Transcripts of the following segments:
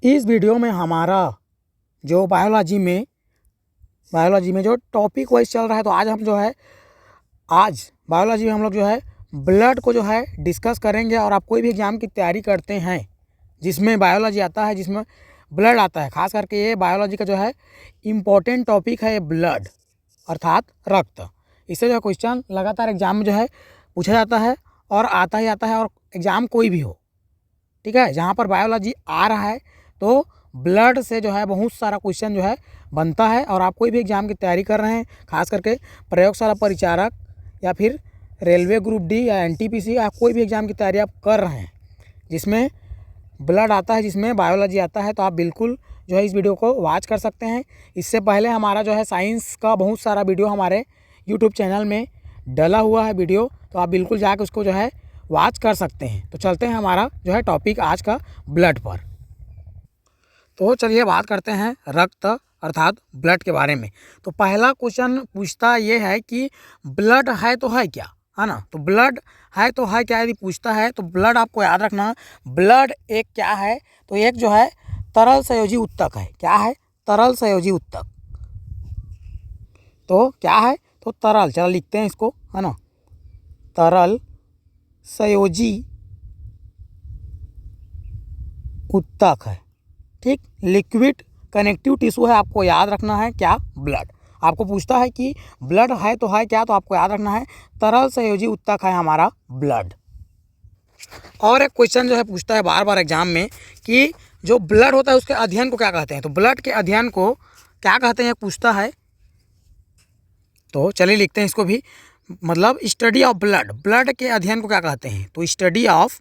इस वीडियो में हमारा जो बायोलॉजी में जो टॉपिक वाइज चल रहा है, तो आज हम जो है बायोलॉजी में हम लोग जो है ब्लड को जो है डिस्कस करेंगे। और आप कोई भी एग्ज़ाम की तैयारी करते हैं जिसमें बायोलॉजी आता है, जिसमें ब्लड आता है, खास करके ये बायोलॉजी का जो है इम्पोर्टेंट टॉपिक है ये ब्लड अर्थात रक्त। इससे जो है क्वेश्चन लगातार एग्जाम में जो है पूछा जाता है और आता ही आता है। और एग्ज़ाम कोई भी हो, ठीक है, जहाँ पर बायोलॉजी आ रहा है तो ब्लड से जो है बहुत सारा क्वेश्चन जो है बनता है। और आप कोई भी एग्ज़ाम की तैयारी कर रहे हैं, खास करके प्रयोगशाला परिचारक या फिर रेलवे ग्रुप डी या एनटीपीसी या कोई भी एग्ज़ाम की तैयारी आप कर रहे हैं जिसमें ब्लड आता है, जिसमें बायोलॉजी आता है, तो आप बिल्कुल जो है इस वीडियो को वॉच कर सकते हैं। इससे पहले हमारा जो है साइंस का बहुत सारा वीडियो हमारे यूट्यूब चैनल में डला हुआ है वीडियो, तो आप बिल्कुल जाकर उसको जो है वॉच कर सकते हैं। तो चलते हैं हमारा जो है टॉपिक आज का ब्लड पर। तो चलिए बात करते हैं रक्त अर्थात ब्लड के बारे में। तो पहला क्वेश्चन पूछता ये है कि ब्लड है तो है क्या, है ना। तो ब्लड है तो है क्या यदि पूछता है तो ब्लड आपको याद रखना, ब्लड एक क्या है, तो एक जो है तरल संयोजी उत्तक है। क्या है? तरल संयोजी उत्तक। तो क्या है? तो तरल, चलो लिखते हैं इसको, है ना, तरल संयोजी उत्तक है, ठीक। लिक्विड कनेक्टिव टिश्यू है, आपको याद रखना है क्या? ब्लड। आपको पूछता है कि ब्लड है तो है क्या, तो आपको याद रखना है तरल संयोजी उत्तक है हमारा ब्लड। और एक क्वेश्चन जो है पूछता है बार बार एग्जाम में कि जो ब्लड होता है उसके अध्ययन को क्या कहते हैं। तो ब्लड के अध्ययन को क्या कहते हैं पूछता है। तो चलिए लिखते हैं इसको भी, मतलब स्टडी ऑफ ब्लड, ब्लड के अध्ययन को क्या कहते हैं। तो स्टडी ऑफ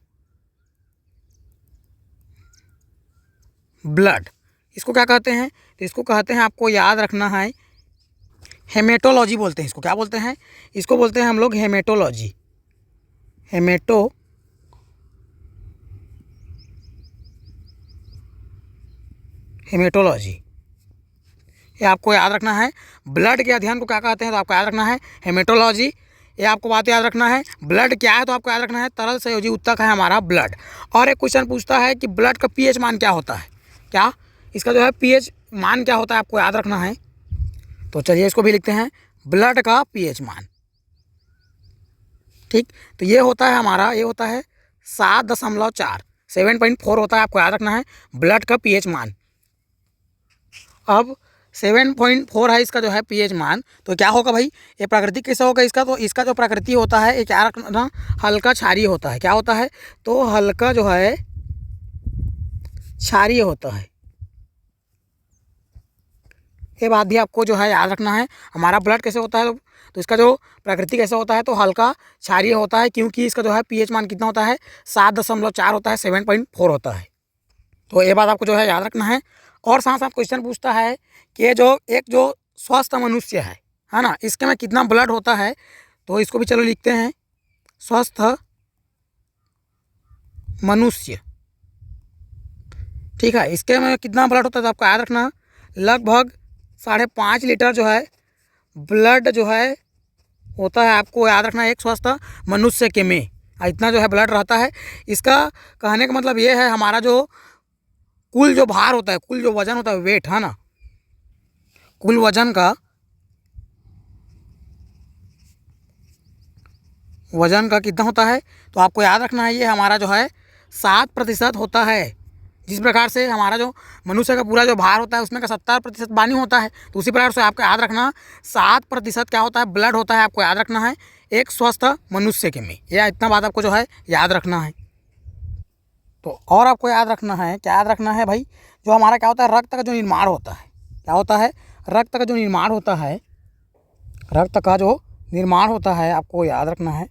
ब्लड, इसको क्या कहते हैं। तो इसको कहते हैं, आपको याद रखना है, हेमेटोलॉजी बोलते हैं इसको। क्या बोलते हैं? इसको बोलते हैं हम लोग हेमेटोलॉजी। हेमेटोलॉजी, ये आपको याद रखना है। ब्लड के अध्ययन को क्या कहते हैं, तो आपको याद रखना है हेमेटोलॉजी। ये आपको बात याद रखना है। ब्लड क्या है, तो आपको याद रखना है तरल संयोजी उत्तक है हमारा ब्लड। और एक क्वेश्चन पूछता है कि ब्लड का पीएच मान क्या होता है। क्या इसका जो है पीएच मान क्या होता है, आपको याद रखना है। तो चलिए इसको भी लिखते हैं, ब्लड का पीएच मान, ठीक। तो ये होता है हमारा, ये होता है 7.4, 7.4 होता है, आपको याद रखना है ब्लड का पीएच मान। अब 7.4 है इसका जो है पीएच मान, तो क्या होगा भाई, ये प्राकृतिक कैसा होगा इसका। तो इसका जो प्रकृति होता है ये क्या रखना, हल्का क्षारीय होता है। क्या होता है? तो हल्का जो है क्षारीय होता है। ये बात भी आपको जो है याद रखना है। हमारा ब्लड कैसे होता है, तो इसका जो प्रकृति कैसा होता है, तो हल्का क्षारीय होता है, क्योंकि इसका जो है पीएच मान कितना होता है, 7.4 होता है, 7.4 होता है। तो ये बात आपको जो है याद रखना है। और साथ साथ क्वेश्चन पूछता है कि जो स्वस्थ मनुष्य है ना, इसके में कितना ब्लड होता है। तो इसको भी चलो लिखते हैं, स्वस्थ मनुष्य, ठीक है, इसके में कितना ब्लड होता है, तो आपको याद रखना लगभग 5.5 लीटर जो है ब्लड जो है होता है। आपको याद रखना एक स्वस्थ मनुष्य के में इतना जो है ब्लड रहता है। इसका कहने का मतलब ये है, हमारा जो कुल जो भार होता है, कुल जो वजन होता है, वेट, है ना, कुल वजन का कितना होता है, तो आपको याद रखना है ये हमारा जो है 7% होता है। जिस प्रकार से हमारा जो मनुष्य का पूरा जो भार होता है उसमें का 70% पानी होता है, तो उसी प्रकार से आपको याद रखना 7% क्या होता है, ब्लड होता है। आपको याद रखना है एक स्वस्थ मनुष्य के में, यह इतना बात आपको जो है याद रखना है। तो और आपको याद रखना है, क्या याद रखना है भाई, जो हमारा क्या होता है, रक्त का जो निर्माण होता है। क्या होता है? रक्त का जो निर्माण होता है, रक्त का जो निर्माण होता है आपको याद रखना है,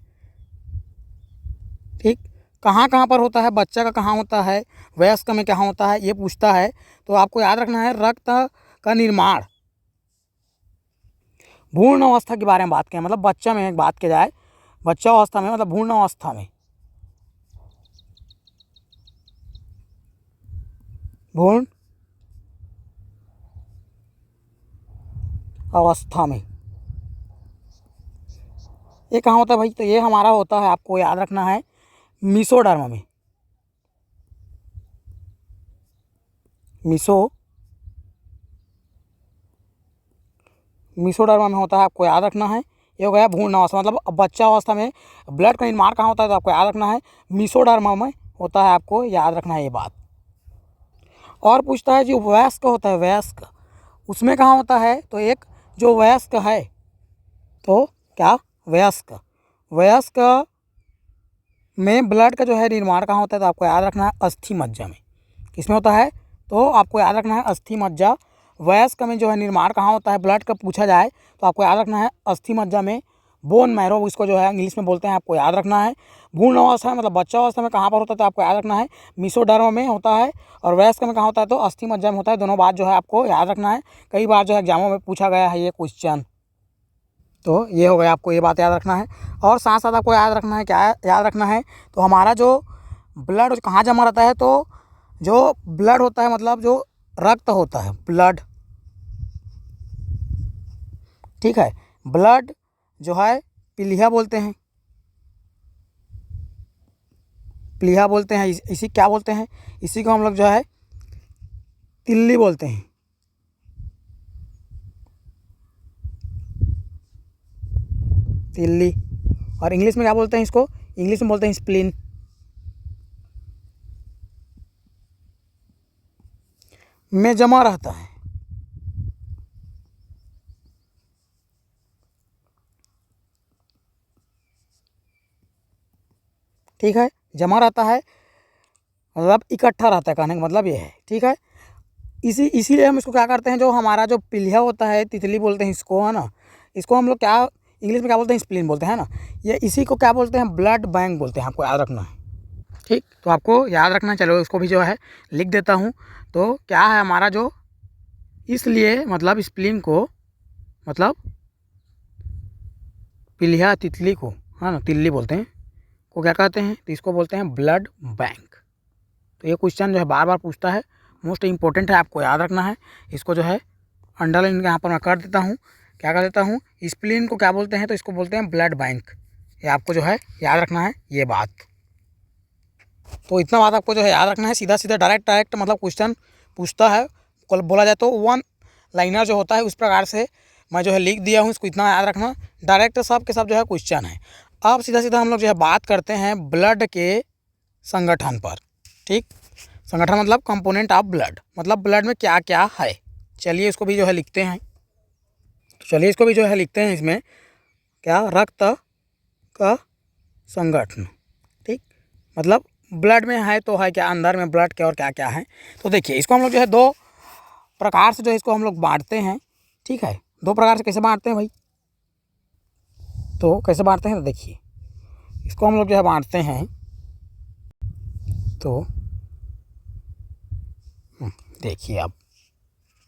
ठीक। कहाँ कहाँ पर होता है, बच्चा का कहाँ होता है, वयस्क में कहाँ होता है, ये पूछता है। तो आपको याद रखना है रक्त का निर्माण भ्रूण अवस्था के बारे में बात करें, मतलब बच्चा में एक बात की जाए, बच्चा अवस्था में मतलब भ्रूण अवस्था में, भ्रूण अवस्था में ये कहाँ होता है भाई, तो ये हमारा होता है, आपको याद रखना है, मीसोडर्म में। मीसोडर्मा में होता है, आपको याद रखना है। ये हो गया भ्रूण अवस्था, मतलब बच्चा अवस्था में ब्लड का निर्माण कहाँ होता है, तो आपको याद रखना है मीसोडर्मा में होता है, आपको याद रखना है ये बात। और पूछता है जो वयस्क होता है, वयस्क उसमें कहाँ होता है, तो एक जो वयस्क है, तो क्या वयस्क, वयस्क में ब्लड का जो है निर्माण कहाँ होता है, तो आपको याद रखना है अस्थि मज्जा में। किसमें होता है, तो आपको याद रखना है अस्थि मज्जा। वयस्क में जो है निर्माण कहाँ होता है, ब्लड का पूछा जाए तो आपको याद रखना है अस्थि मज्जा में। बोन मैरो इसको जो है इंग्लिश में बोलते हैं, आपको याद रखना है। भ्रूण अवस्था मतलब बच्चा अवस्था में कहाँ पर होता है, तो आपको याद रखना है मीसोडर्म में होता है। और वयस्क में कहाँ होता है, तो अस्थि मज्जा में होता है। दोनों बात जो है आपको याद रखना है, कई बार जो है एग्जामों में पूछा गया है ये क्वेश्चन। तो ये हो गया, आपको ये बात याद रखना है। और साथ साथ आपको याद रखना है, क्या याद रखना है, तो हमारा जो ब्लड कहाँ जमा रहता है, तो जो ब्लड होता है मतलब जो रक्त होता है, ब्लड, ठीक है, ब्लड जो है प्लीहा बोलते हैं, प्लीहा बोलते हैं। इसी क्या बोलते हैं, इसी को हम लोग जो है तिल्ली बोलते हैं, तिल्ली। और इंग्लिश में क्या बोलते हैं इसको, इंग्लिश में बोलते हैं स्प्लीन। में जमा रहता है, ठीक है, जमा रहता है मतलब इकट्ठा रहता है, कहने का मतलब ये है, ठीक है। इसीलिए हम इसको क्या करते हैं, जो हमारा जो पिलिया होता है, तितली बोलते हैं इसको, है ना, इसको हम लोग क्या इंग्लिश में क्या बोलते हैं, स्प्लीन बोलते हैं ना। ये इसी को क्या बोलते हैं, ब्लड बैंक बोलते हैं, आपको याद रखना है, ठीक। तो आपको याद रखना है, चलो इसको भी जो है लिख देता हूँ। तो क्या है हमारा जो, इसलिए मतलब स्प्लीन को मतलब पिलिया तितली को, है ना, तिल्ली बोलते हैं, को क्या कहते हैं, तो इसको बोलते हैं ब्लड बैंक। तो ये क्वेश्चन जो है बार बार पूछता है, मोस्ट इंपॉर्टेंट है, आपको याद रखना है। इसको जो है अंडरलाइन यहाँ पर मैं कर देता हूँ, क्या कर देता हूँ, स्प्लीन को क्या बोलते हैं, तो इसको बोलते हैं ब्लड बैंक। ये आपको जो है याद रखना है ये बात। तो इतना बात आपको जो है याद रखना है। सीधा सीधा डायरेक्ट मतलब क्वेश्चन पूछता है, कल बोला जाए तो वन लाइनर जो होता है, उस प्रकार से मैं जो है लिख दिया हूँ, इसको इतना याद रखना। डायरेक्ट सब के सब जो है क्वेश्चन है। अब सीधा सीधा हम लोग जो है बात करते हैं ब्लड के संगठन पर, ठीक। संगठन मतलब कंपोनेंट ऑफ ब्लड, मतलब ब्लड में क्या क्या है। चलिए इसको भी जो है लिखते हैं, तो चलिए इसको भी जो है लिखते हैं। इसमें क्या, रक्त का संगठन, ठीक, मतलब ब्लड में है तो है क्या, अंदर में ब्लड के और क्या क्या है। तो देखिए इसको हम लोग जो है दो प्रकार से जो है इसको हम लोग बांटते हैं, ठीक है। दो प्रकार से कैसे बांटते हैं भाई, तो कैसे बांटते हैं, तो देखिए इसको हम लोग जो है बांटते हैं, तो देखिए अब,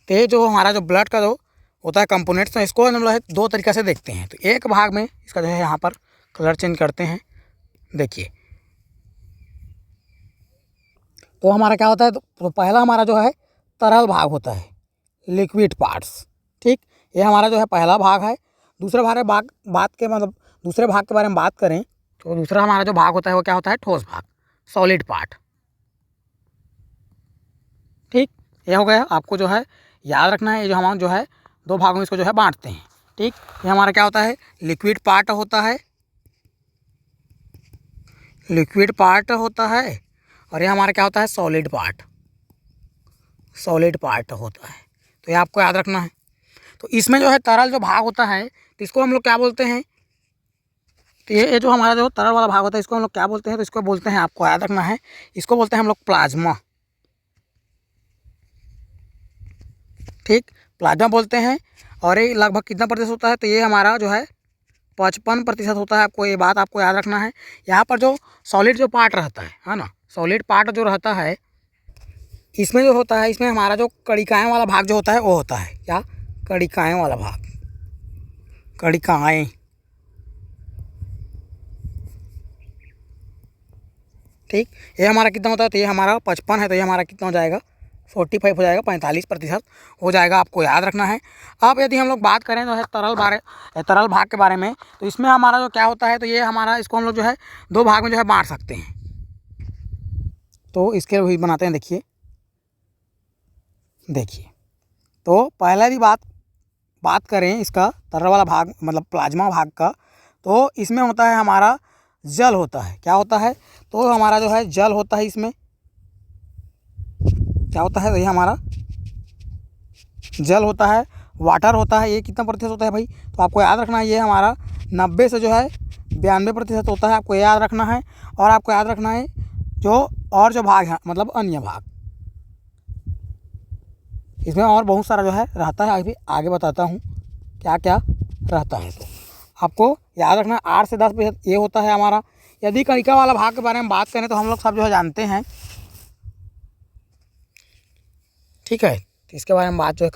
तो ये जो हमारा जो ब्लड का जो होता है कंपोनेंट्स, तो इसको हम लोग दो तरीक़े से देखते हैं। तो एक भाग में इसका जो है यहाँ पर कलर चेंज करते हैं, देखिए। तो हमारा क्या होता है, तो पहला हमारा जो है तरल भाग होता है, लिक्विड पार्ट्स, ठीक। ये हमारा जो है पहला भाग है। दूसरे भाग बात के मतलब दूसरे भाग के बारे में बात करें, तो दूसरा हमारा जो भाग होता है वो क्या होता है, ठोस भाग, सॉलिड पार्ट, ठीक। ये हो गया, आपको जो है याद रखना है। ये जो हम जो है दो भागों में इसको जो है बांटते हैं, ठीक। ये हमारा क्या होता है, लिक्विड पार्ट होता है, लिक्विड पार्ट होता है। और ये हमारा क्या होता है, सॉलिड पार्ट, सॉलिड पार्ट होता है। तो ये आपको याद रखना है। तो इसमें जो है तरल जो भाग होता है, तो इसको हम लोग क्या बोलते हैं, तो ये जो हमारा जो तरल वाला भाग होता है, इसको हम लोग क्या बोलते हैं, तो इसको बोलते हैं, आपको याद रखना है, इसको बोलते हैं हम लोग प्लाज्मा, ठीक, प्लाज्मा बोलते हैं। और ये लगभग कितना प्रतिशत होता है, तो ये हमारा जो है 55% होता है। आपको ये बात आपको याद रखना है। यहाँ पर जो सॉलिड जो पार्ट रहता है ना, सॉलिड पार्ट जो रहता है, इसमें जो होता है, इसमें हमारा जो कणिकाएँ वाला भाग जो होता है वो होता है क्या, कणिकाएँ वाला भाग, कणिकाएँ, ठीक। ये हमारा कितना होता है, तो ये हमारा 55 है, तो ये हमारा कितना हो जाएगा, 45 हो जाएगा, 45% हो जाएगा, आपको याद रखना है। अब यदि हम लोग बात करें जो है तरल भाग के बारे में, तो इसमें हमारा जो क्या होता है, तो ये हमारा, इसको हम लोग जो है दो भाग में जो है बांट सकते हैं। तो इसके भी बनाते हैं, देखिए देखिए, तो पहले भी बात करें इसका तरल वाला भाग मतलब प्लाज्मा भाग का, तो इसमें होता है हमारा जल होता है। क्या होता है? तो हमारा जो है जल होता है। इसमें क्या होता है? ये हमारा जल होता है, वाटर होता है। ये कितना प्रतिशत होता है भाई? तो आपको याद रखना है ये हमारा 90 से जो है 92% होता है, आपको याद रखना है। और आपको याद रखना है जो भाग है मतलब अन्य भाग, इसमें और बहुत सारा जो है रहता है। अभी आगे बताता हूँ क्या क्या रहता है। तो आपको याद रखना 8 से 10% ये होता है हमारा। यदि कणिका वाला भाग के बारे में बात करें तो हम लोग सब जो है जानते हैं, ठीक है। तो इसके बारे में बात जो है,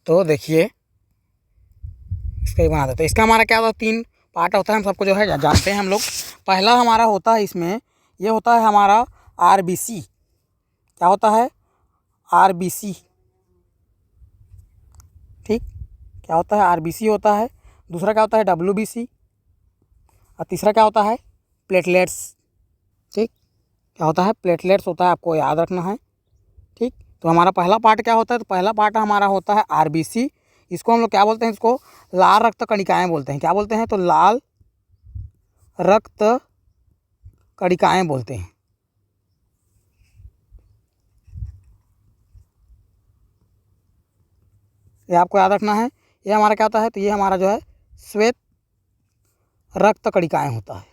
तो देखिए इसका ही बना देते हैं। इसका हमारा क्या होता है? 3 पार्ट होता है, हम सबको जो है जानते हैं हम लोग। पहला हमारा होता है इसमें, ये होता है हमारा आरबीसी। क्या होता है? आरबीसी, ठीक। क्या होता है? आरबीसी होता है। दूसरा क्या होता है? डब्ल्यूबीसी। और तीसरा क्या होता है? प्लेटलेट्स, ठीक। क्या होता है? प्लेटलेट्स होता है, आपको याद रखना है, ठीक। तो हमारा पहला पार्ट क्या होता है? तो पहला पार्ट हमारा होता है आरबीसी। इसको हम लोग क्या बोलते हैं? इसको लाल रक्त कणिकाएं बोलते हैं। क्या बोलते हैं? तो लाल रक्त कणिकाएं बोलते हैं। ये आपको याद रखना है। ये हमारा क्या होता है? तो ये हमारा जो है श्वेत रक्त कणिकाएं होता है,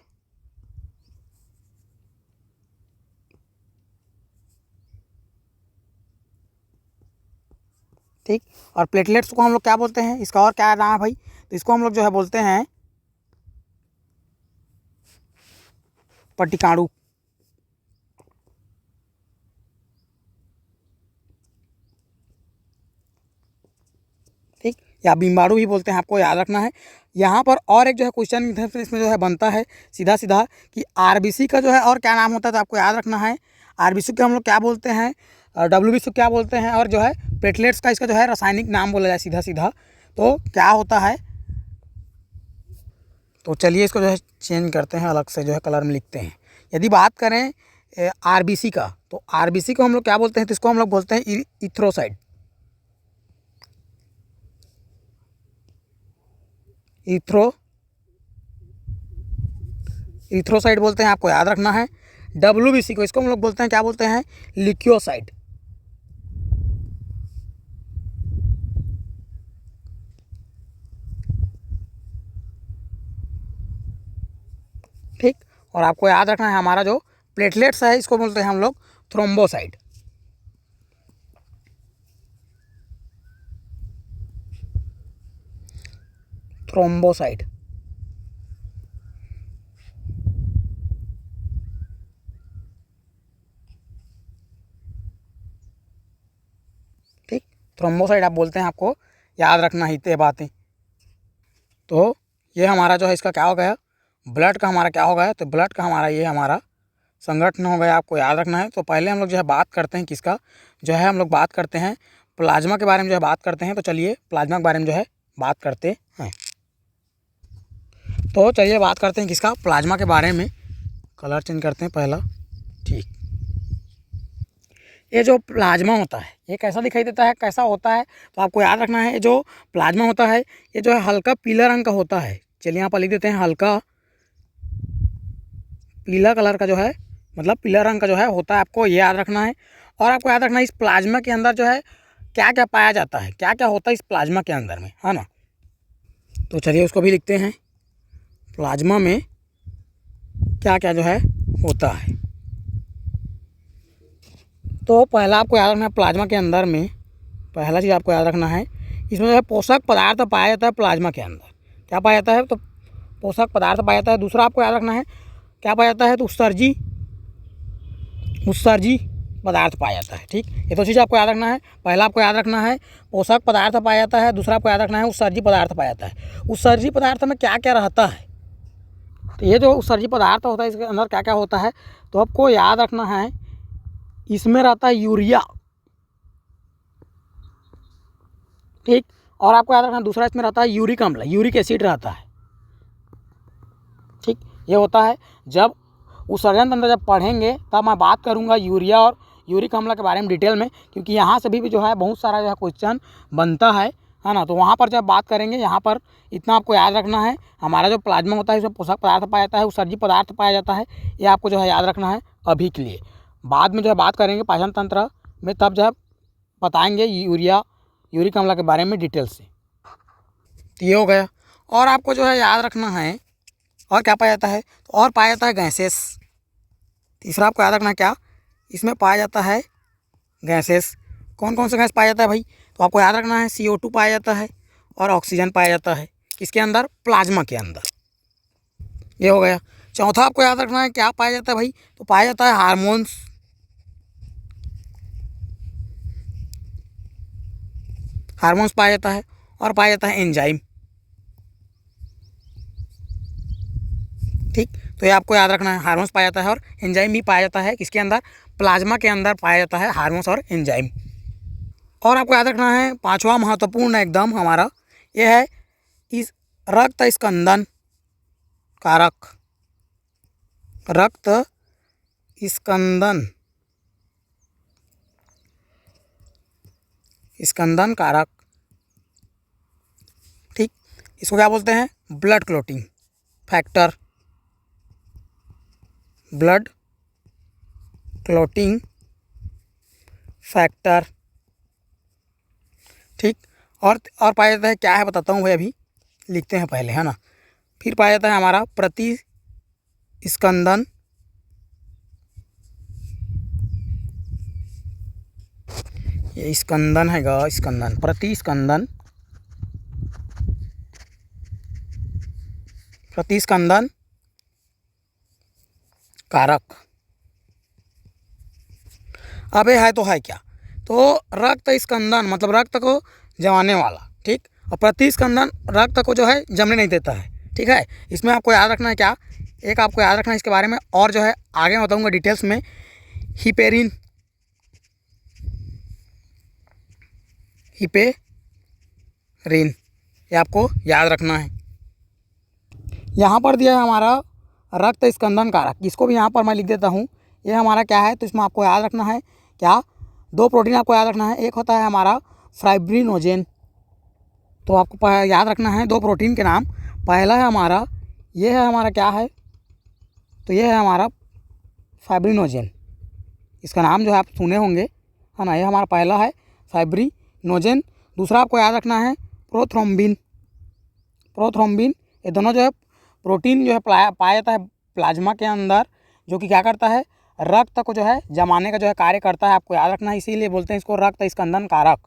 ठीक। और प्लेटलेट्स को हम लोग क्या बोलते हैं? इसका और क्या नाम है भाई? तो इसको हम लोग जो है बोलते हैं पट्टिकाणु, ठीक। या बिम्बाणु भी बोलते हैं, आपको याद रखना है। यहाँ पर और एक जो है क्वेश्चन इसमें जो है बनता है सीधा सीधा कि आरबीसी का जो है और क्या नाम होता है? तो आपको याद रखना है आरबीसी को हम लोग क्या बोलते हैं, डब्ल्यूबीसी क्या बोलते हैं, और जो है प्लेटलेट्स का इसका जो है रासायनिक नाम बोला जाए सीधा सीधा तो क्या होता है। तो चलिए इसको जो है चेंज करते हैं, अलग से जो है कलर में लिखते हैं। यदि बात करें आरबीसी का, तो आरबीसी को हम लोग क्या बोलते हैं? तो इसको हम लोग बोलते हैं इथ्रोसाइड, इथ्रोसाइड बोलते हैं, आपको याद रखना है। डब्ल्यूबीसी को इसको हम लोग बोलते हैं, क्या बोलते हैं? लिक्योसाइड, ठीक। और आपको याद रखना है हमारा जो प्लेटलेट्स है इसको बोलते हैं हम लोग थ्रोम्बोसाइड, थ्रोम्बोसाइड, ठीक। थ्रोम्बोसाइड आप बोलते हैं, आपको याद रखना ही ये बातें। तो ये हमारा जो है इसका क्या हो गया? ब्लड का हमारा क्या हो गया? तो ब्लड का हमारा ये हमारा संगठन हो गया, आपको याद रखना है। तो पहले हम लोग जो है बात करते हैं किसका, जो है हम लोग बात करते हैं प्लाज्मा के बारे में जो है बात करते हैं। तो चलिए प्लाज्मा के बारे में जो है बात करते हैं। तो चलिए बात करते हैं किसका? प्लाज्मा के बारे में। कलर चेंज करते हैं पहला, ठीक। ये जो प्लाज्मा होता है ये कैसा दिखाई देता है, कैसा होता है? तो आपको याद रखना है जो प्लाज्मा होता है ये जो है हल्का पीला रंग का होता है। चलिए यहाँ पर लिख देते हैं हल्का पीला कलर का जो है मतलब पीला रंग का जो है होता है, आपको ये याद रखना है। और आपको याद रखना है इस प्लाज्मा के अंदर जो है क्या क्या पाया जाता है, क्या क्या होता है इस प्लाज्मा के अंदर में, है ना। तो चलिए उसको भी लिखते हैं, प्लाज्मा में क्या क्या जो है होता है। तो पहला आपको याद रखना है प्लाज्मा के अंदर में पहला चीज़ आपको याद रखना है, इसमें जो है पोषक पदार्थ पाया जाता है प्लाज्मा के अंदर। क्या पाया जाता है? तो पोषक पदार्थ पाया जाता है। दूसरा आपको याद रखना है क्या पाया जाता है? तो उत्सर्जी पदार्थ पाया जाता है, ठीक। ये तो चीज़ आपको याद रखना है। पहला आपको याद रखना है पोषक पदार्थ पाया जाता है, दूसरा आपको याद रखना है उत्सर्जी पदार्थ पाया जाता है। उत्सर्जी पदार्थ में क्या क्या रहता है? तो ये जो उत्सर्जी पदार्थ होता है इसके अंदर क्या क्या होता है? तो आपको याद रखना है इसमें रहता है यूरिया, ठीक। और आपको याद रखना दूसरा इसमें रहता है यूरिक अम्ल, यूरिक एसिड रहता है, ठीक। ये होता है जब उत्सर्जन तंत्र जब पढ़ेंगे तब मैं बात करूंगा यूरिया और यूरिक अम्ल के बारे में डिटेल में, क्योंकि यहाँ से भी जो है बहुत सारा जो है क्वेश्चन बनता है ना। तो वहाँ पर जब बात करेंगे, यहाँ पर इतना आपको याद रखना है, हमारा जो प्लाज्मा होता है इसमें पोषक पदार्थ पाया जाता है, उत्सर्जी पदार्थ पाया जाता है, ये आपको जो है याद रखना है अभी के लिए। बाद में जो है बात करेंगे पाचन तंत्र में, तब जब बताएंगे यूरिक अम्ल के बारे में डिटेल से। तो ये हो गया। और आपको जो है याद रखना है और क्या पाया जाता है, तो और पाया जाता है गैसेस। तीसरा आपको याद रखना है क्या, इसमें पाया जाता है गैसेस। कौन कौन सा गैस पाया जाता है भाई, तो आपको याद रखना है CO2 पाया जाता है और ऑक्सीजन पाया जाता है। किसके अंदर, प्लाज्मा के अंदर। ये हो गया। चौथा आपको याद रखना है क्या पाया जाता है भाई, तो पाया जाता है हार्मोन्स। हार्मोन्स पाया जाता है और पाया जाता है एंजाइम। ठीक, तो ये आपको याद रखना है, हार्मोन्स पाया जाता है और एंजाइम भी पाया जाता है। किसके अंदर, प्लाज्मा के अंदर पाया जाता है हार्मोन्स और एंजाइम। और आपको याद रखना है पांचवा महत्वपूर्ण एकदम हमारा, ये है इस रक्त स्कंदन कारक। रक्त स्कंदन कारक। ठीक, इसको क्या बोलते हैं, blood clotting factor. Blood clotting factor. ठीक, और पाया जाता है क्या है बताता हूँ भाई, अभी लिखते हैं पहले, है ना। फिर पाया जाता है हमारा प्रतिस्कंदन। ये स्कंदन हैगा, स्कंदन, प्रतिस्कंदन कारक। अबे है तो है क्या, तो रक्त स्कंदन मतलब रक्त को जमाने वाला। ठीक, और प्रतिस्कंदन रक्त को जो है जमने नहीं देता है। ठीक है, इसमें आपको याद रखना है क्या, एक आपको याद रखना है इसके बारे में, और जो है आगे मैं बताऊंगा डिटेल्स में। हिपेरिन, ये आपको याद रखना है। यहाँ पर दिया है हमारा रक्त स्कंदन कारक, इसको भी यहाँ पर मैं लिख देता हूँ। ये हमारा क्या है, तो इसमें आपको याद रखना है क्या, दो प्रोटीन आपको याद रखना है। एक होता है हमारा फाइब्रिनोजेन, तो आपको याद रखना है दो प्रोटीन के नाम। पहला है हमारा, ये है हमारा क्या है, तो ये है हमारा फाइब्रिनोजेन, इसका नाम जो है आप सुने होंगे, है ना। ये हमारा पहला है फाइब्रिनोजेन। दूसरा आपको याद रखना है प्रोथ्रोम्बिन। ये दोनों जो है प्रोटीन जो है पाया जाता है प्लाज्मा के अंदर, जो कि क्या करता है, रक्त को जो है जमाने का जो है कार्य करता है। आपको याद रखना है, इसीलिए बोलते हैं इसको रक्त स्कंदन कारक।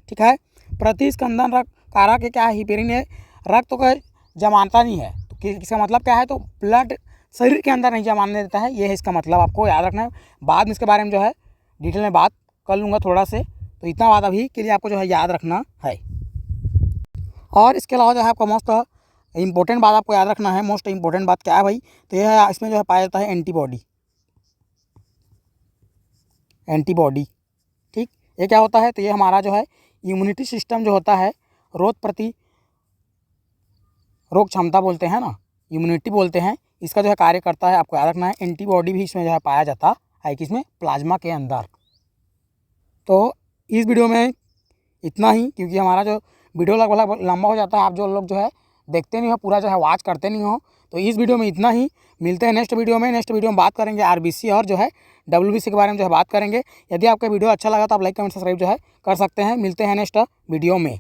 ठीक है, प्रतिस्कंदन कारक क्या है, हिपेरिन है, रक्त को जमाता नहीं है। तो इसका मतलब क्या है, तो ब्लड शरीर के अंदर नहीं जमाने देता है, ये है इसका मतलब। आपको याद रखना है, बाद में इसके बारे में जो है डिटेल में बात कर लूँगा थोड़ा से। तो इतना बात अभी के लिए आपको जो है याद रखना है। और इसके अलावा जो है आपको मोस्ट इंपॉर्टेंट बात आपको याद रखना है, मोस्ट इंपॉर्टेंट बात क्या है भाई, तो यह है इसमें जो है पाया जाता है एंटीबॉडी। ठीक, ये क्या होता है, तो ये हमारा जो है इम्यूनिटी सिस्टम जो होता है, रोग क्षमता बोलते हैं ना, इम्यूनिटी बोलते हैं, इसका जो है कार्य करता है। आपको याद रखना है एंटीबॉडी भी इसमें जो है पाया जाता है, किसमें, प्लाज्मा के अंदर। तो इस वीडियो में इतना ही, क्योंकि हमारा जो वीडियो लगभग लंबा हो जाता है, आप जो लोग जो है देखते नहीं हो, पूरा जो है वॉच करते नहीं हो, तो इस वीडियो में इतना ही। मिलते हैं नेक्स्ट वीडियो में। नेक्स्ट वीडियो में बात करेंगे RBC और जो है WBC के बारे में जो है बात करेंगे। यदि आपका वीडियो अच्छा लगा तो आप लाइक कमेंट सब्सक्राइब जो है कर सकते हैं। मिलते हैं नेक्स्ट वीडियो में।